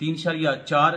3.4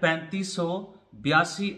3582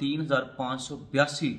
3582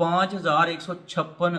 5156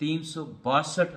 362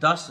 10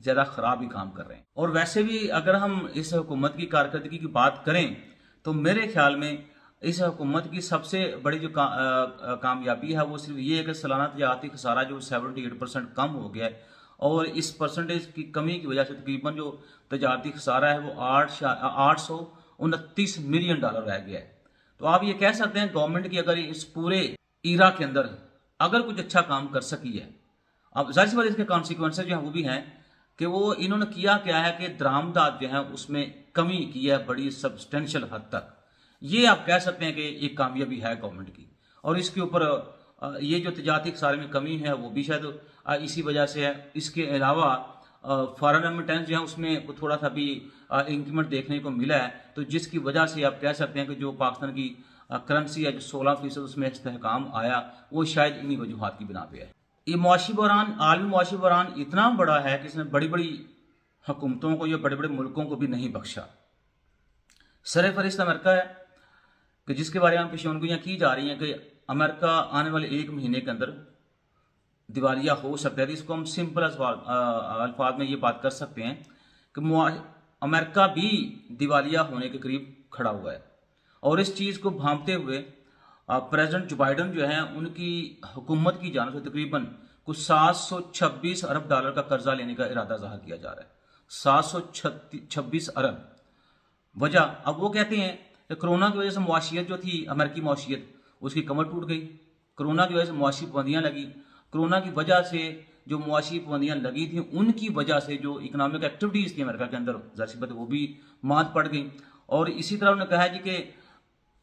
زیادہ خراب ہی کام کر رہے ہیں. اور ویسے بھی اگر ہم اس حکومت کی کارکردگی کی بات کریں تو میرے خیال میں اس حکومت کی سب سے بڑی جو کامیابی ہے وہ صرف یہ ہے کہ سالانہ تجارتی خسارہ جو 78% کم ہو گیا ہے، اور اس پرسنٹیج کی کمی کی وجہ سے تقریباً جو تجارتی خسارہ ہے وہ 829 ملین ڈالر رہ گیا ہے. تو آپ یہ کہہ سکتے ہیں گورنمنٹ کی اگر اس پورے ایرا کے اندر اگر کچھ اچھا کام کر سکی ہے، اب ظاہر سی بات اس کے کانسیکوینسز جو ہیں وہ بھی ہیں کہ وہ انہوں نے کیا ہے کہ درآمدات جو ہیں اس میں کمی کی ہے بڑی سبسٹینشل حد تک. یہ آپ کہہ سکتے ہیں کہ ایک کامیابی ہے گورنمنٹ کی، اور اس کے اوپر یہ جو تجارتی خسارے میں کمی ہے وہ بھی شاید اسی وجہ سے ہے. اس کے علاوہ فارن ریمیٹنس جو ہے اس میں تھوڑا سا بھی انکریمنٹ دیکھنے کو ملا ہے، تو جس کی وجہ سے آپ کہہ سکتے ہیں کہ جو پاکستان کی کرنسی ہے جو 16% اس میں استحکام آیا وہ شاید انہی وجوہات کی بنا پہ ہے. یہ معاشی بحران، عالمی معاشی بحران اتنا بڑا ہے کہ اس نے بڑی بڑی حکومتوں کو یا بڑے بڑے ملکوں کو بھی نہیں بخشا. سر فہرست امریکہ ہے کہ جس کے بارے میں پیشینگوئیاں کی جا رہی ہیں کہ امریکہ آنے والے 1 مہینے کے اندر دیوالیہ ہو سکتا ہے. اس کو ہم سمپل الفاظ میں یہ بات کر سکتے ہیں کہ امریکہ بھی دیوالیہ ہونے کے قریب کھڑا ہوا ہے، اور اس چیز کو بھانپتے ہوئے پریزیڈنٹ جو بائیڈن جو ہیں ان کی حکومت کی جانب سے تقریباً کچھ 726 ارب ڈالر کا قرضہ لینے کا ارادہ ظاہر کیا جا رہا ہے. 726 ارب. وجہ اب وہ کہتے ہیں کہ کرونا کی وجہ سے معاشیت جو تھی امریکی معاشیت اس کی کمر ٹوٹ گئی، کرونا کی وجہ سے معاشی پابندیاں لگی، کرونا کی وجہ سے جو معاشی پابندیاں لگی تھیں ان کی وجہ سے جو اکنامک ایکٹیویٹیز تھی امریکہ کے اندر ظاہر سی بات وہ بھی مات پڑ گئی. اور اسی طرح انہوں نے کہا جی کہ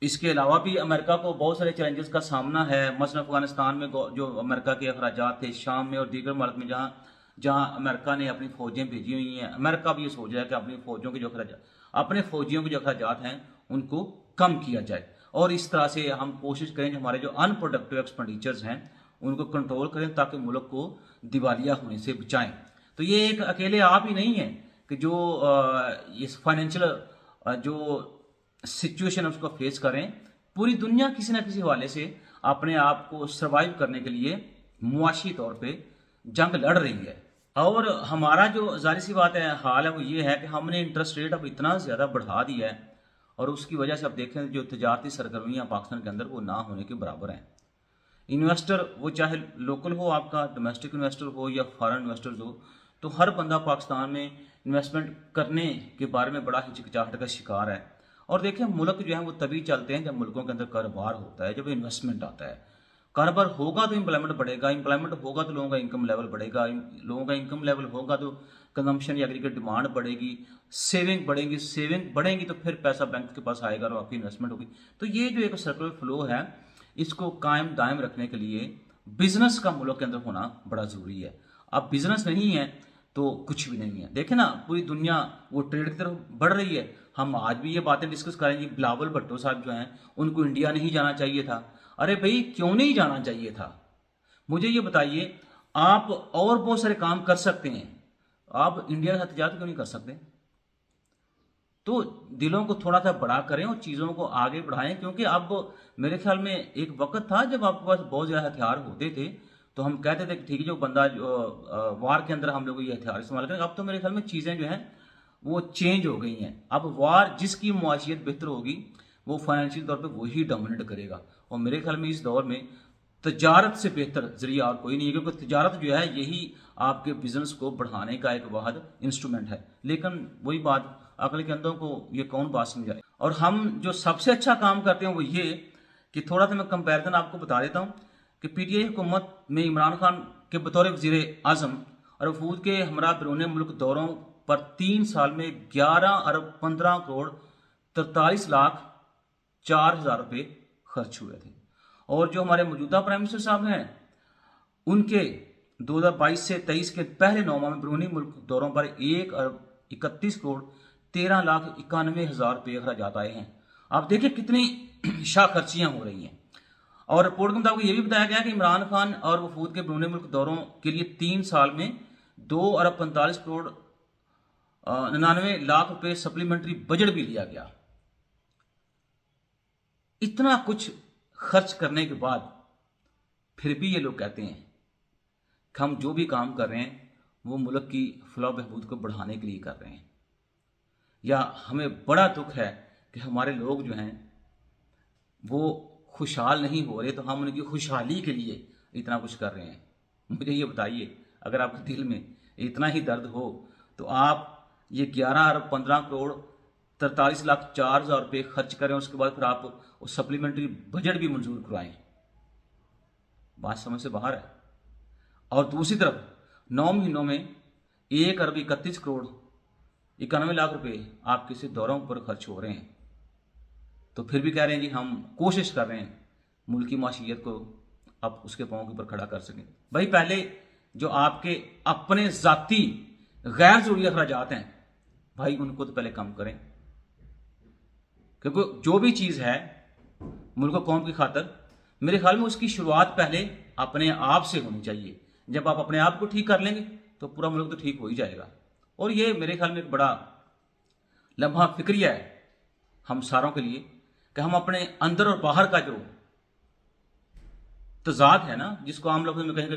اس کے علاوہ بھی امریکہ کو بہت سارے چیلنجز کا سامنا ہے. مثلا افغانستان میں جو امریکہ کے اخراجات تھے، شام میں اور دیگر ملک میں جہاں امریکہ نے اپنی فوجیں بھیجی ہوئی ہیں، امریکہ بھی یہ سوچ رہا ہے کہ اپنے فوجیوں کے جو اخراجات ہیں ان کو کم کیا جائے، اور اس طرح سے ہم کوشش کریں کہ ہمارے جو ان پروڈکٹیو ایکسپینڈیچرز ہیں ان کو کنٹرول کریں تاکہ ملک کو دیوالیہ ہونے سے بچائیں. تو یہ ایک اکیلے آپ ہی نہیں ہیں کہ جو اس فائنینشیل جو سچویشن ہے اس کو فیس کریں. پوری دنیا کسی نہ کسی حوالے سے اپنے آپ کو سروائیو کرنے کے لیے معاشی طور پہ جنگ لڑ رہی ہے. اور ہمارا جو ظاہر سی بات ہے حال ہے وہ یہ ہے کہ ہم نے انٹرسٹ ریٹ اب اتنا زیادہ بڑھا دیا ہے، اور اس کی وجہ سے اب دیکھیں جو تجارتی سرگرمیاں پاکستان کے اندر وہ نہ ہونے کے برابر ہیں. انویسٹر وہ چاہے لوکل ہو، آپ کا ڈومیسٹک انویسٹر ہو یا فارن انویسٹرز ہو، تو ہر بندہ پاکستان میں انویسٹمنٹ کرنے کے بارے میں بڑا ہچکچاہٹ کا شکار ہے. اور دیکھیں ملک جو ہیں وہ تبھی چلتے ہیں جب ملکوں کے اندر کاروبار ہوتا ہے، جب انویسٹمنٹ آتا ہے. کاروبار ہوگا تو امپلائمنٹ بڑھے گا، امپلائمنٹ ہوگا تو لوگوں کا انکم لیول بڑھے گا، لوگوں کا انکم لیول ہوگا تو کنزمپشن یا ایگریگیٹ ڈیمانڈ بڑھے گی، سیونگ بڑھیں گی تو پھر پیسہ بینک کے پاس آئے گا اور آپ کی انویسٹمنٹ ہوگی. تو یہ جو ایک سرکولر فلو ہے اس کو قائم دائم رکھنے کے لیے بزنس کا ملک کے اندر ہونا بڑا ضروری ہے. اب بزنس نہیں ہے تو کچھ بھی نہیں ہے. دیکھیں نا پوری دنیا وہ ٹریڈ کی طرف بڑھ رہی ہے. ہم آج بھی یہ باتیں ڈسکس کریں گے. بلاول بھٹو صاحب جو ہیں ان کو انڈیا نہیں جانا چاہیے تھا. ارے بھائی کیوں نہیں جانا چاہیے تھا؟ مجھے یہ بتائیے. آپ اور بہت سارے کام کر سکتے ہیں، آپ انڈیا کے ساتھ تجارت کیوں نہیں کر سکتے؟ تو دلوں کو تھوڑا سا بڑا کریں اور چیزوں کو آگے بڑھائیں، کیونکہ اب میرے خیال میں ایک وقت تھا جب آپ کے پاس بہت زیادہ ہتھیار ہوتے تھے تو ہم کہتے تھے کہ ٹھیک ہے جو بندہ وار کے اندر ہم لوگ یہ ہتھیار استعمال کریں. اب تو میرے خیال میں چیزیں جو ہیں وہ چینج ہو گئی ہیں. اب وار جس کی معاشیت بہتر ہوگی وہ فائنینشیل طور پہ وہی ڈومینیٹ کرے گا. اور میرے خیال میں اس دور میں تجارت سے بہتر ذریعہ اور کوئی نہیں ہے، کیونکہ تجارت جو ہے یہی آپ کے بزنس کو بڑھانے کا ایک واحد انسٹرومنٹ ہے. لیکن وہی بات عقل کے اندوں کو یہ کون بات سمجھائے. اور ہم جو سب سے اچھا کام کرتے ہیں وہ یہ کہ تھوڑا سا میں کمپیریزن آپ کو بتا دیتا ہوں کہ پی ٹی آئی حکومت میں عمران خان کے بطور وزیر اعظم اور وفود کے ہمراہ بیرون ملک دوروں پر 3 سال میں 11 ارب 15 کروڑ 43 لاکھ 4 ہزار روپے خرچ ہوئے تھے. اور جو ہمارے موجودہ پرائم منسٹر صاحب ہیں ان کے 2022 سے 23 کے پہلے 9 ماہ میں بیرونی ملک دوروں پر 1 ارب 31 کروڑ 13 لاکھ 91 ہزار روپے اخراجات آئے ہیں. آپ دیکھیں کتنی شاہ خرچیاں ہو رہی ہیں. اور رپورٹ کے مطابق یہ بھی بتایا گیا کہ عمران خان اور وفود کے بیرون ملک دوروں کے لیے 3 سال میں 2 ارب 45 کروڑ 99 لاکھ روپے سپلیمنٹری بجٹ بھی لیا گیا. اتنا کچھ خرچ کرنے کے بعد پھر بھی یہ لوگ کہتے ہیں کہ ہم جو بھی کام کر رہے ہیں وہ ملک کی فلاح و بہبود کو بڑھانے کے لیے کر رہے ہیں، یا ہمیں بڑا دکھ ہے کہ ہمارے لوگ جو ہیں وہ خوشحال نہیں ہو رہے تو ہم ان کی خوشحالی کے لیے اتنا کچھ کر رہے ہیں۔ مجھے یہ بتائیے، اگر آپ کے دل میں اتنا ہی درد ہو تو آپ یہ 11,15,43,04,000 روپے خرچ کریں، اس کے بعد پھر آپ سپلیمنٹری بجٹ بھی منظور کروائیں۔ بات سمجھ سے باہر ہے۔ اور دوسری طرف 9 مہینوں میں 1,31,91,00,000 روپے آپ کسی دوروں پر خرچ ہو رہے ہیں، تو پھر بھی کہہ رہے ہیں جی ہم کوشش کر رہے ہیں ملکی معیشت کو اب اس کے پاؤں کے اوپر کھڑا کر سکیں۔ بھائی پہلے جو آپ کے اپنے ذاتی غیر ضروری اخراجات ہیں بھائی ان کو تو پہلے کم کریں، کیونکہ جو بھی چیز ہے ملک و قوم کی خاطر، میرے خیال میں اس کی شروعات پہلے اپنے آپ سے ہونی چاہیے۔ جب آپ اپنے آپ کو ٹھیک کر لیں گے تو پورا ملک تو ٹھیک ہو ہی جائے گا۔ اور یہ میرے خیال میں ایک بڑا لمحہ فکریہ ہے ہم ساروں کے لیے کہ ہم اپنے اندر اور باہر کا جو تضاد ہے نا، جس کو عام لفظ میں کہیں گے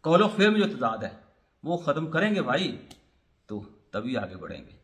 قول و فعل میں جو تضاد ہے، وہ ختم کریں گے بھائی، تو تبھی آگے بڑھیں گے۔